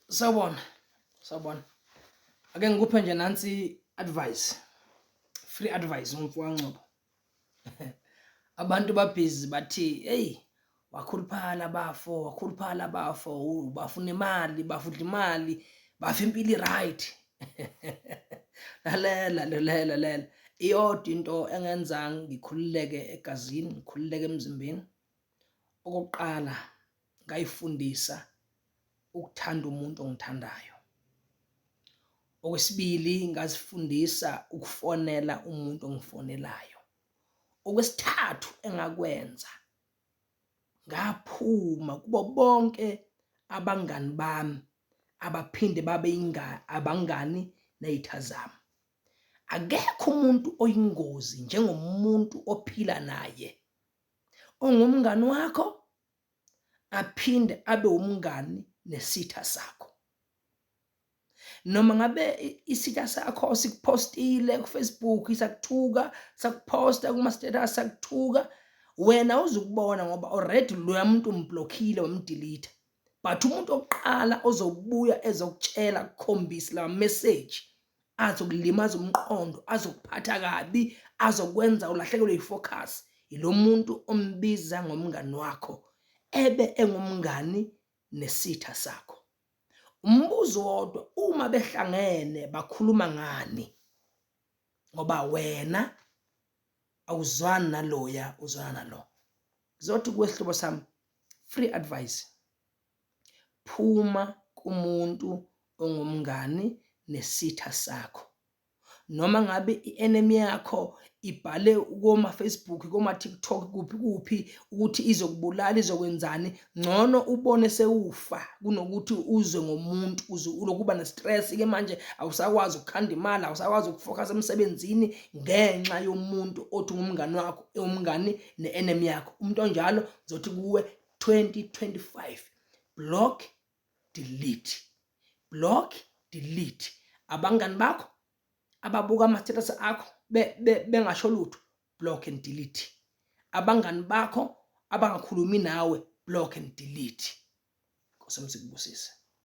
Sawubona. Ake ngikuphe nje nansi advice. Free advice ngumfowakaNcobo. Abantu babhizi bathi, "Hey, wakhuluphala bafo, bafuna imali, bafudla imali, bafa impilo right." Lalela. Iyodwa into engenza ngikhululeke egazini, ngikhululeke emzimbeni. Okokuqala, ngayifundisa ukuthanda umuntu ongithandayo. Okwesibili, ngazifundisa ukufonela umuntu ongifonelayo. Okwesithathu engakwenza, ngaphuma kubo bonke abangani bami abaphinde babe abangani nezitha zami. Akekho umuntu oyingozi njengomuntu ophila naye, ongumngani wakho aphinde abe umngani nesitha sakho. Noma ngabe isitha sakho sikupostile kuFacebook sakuthuka, sakuphosta kuma status sakuthuka, wena uzukubona ngoba already loya muntu umblockile wamdelete. But umuntu oqala ozobuya ezokutshela ukukhombisa la message azokulimaza umqondo, azokuphatha kabi, azokwenza ulahlekelwe ifocus, ilo muntu ombiza ngomngani wakho ebe engumngani nesitha sakho. Umbuzo wodwa, uma behlangene bakhuluma ngani? Ngoba wena awuzwani naloya, uzwana nalo. Ngizothi kwesihlobo sami, free advice. Phuma kumuntu ongumngani nesitha sakho. Noma ngabe i-enemy yakho ibhale kuma Facebook, kuma TikTok, kuphi ukuthi izokubulala, izokwenzani, ngcono ubone sewufa kunokuthi uzwe ngomuntu, ulokuba ne-stress ke manje awusakwazi ukukhanda imali, awusakwazi ukufocus emsebenzini ngenxa yomuntu othi ngumngani wakho, umngani ne-enemy yakho. Umuntu onjalo ngizothi kuwe 2025 block, delete. Block, delete. Abangani bakho ababuka ama-status akho bengasho lutho, block and delete. Abangani bakho abangakhulumi nawe, block and delete. Nkosi sikubusise.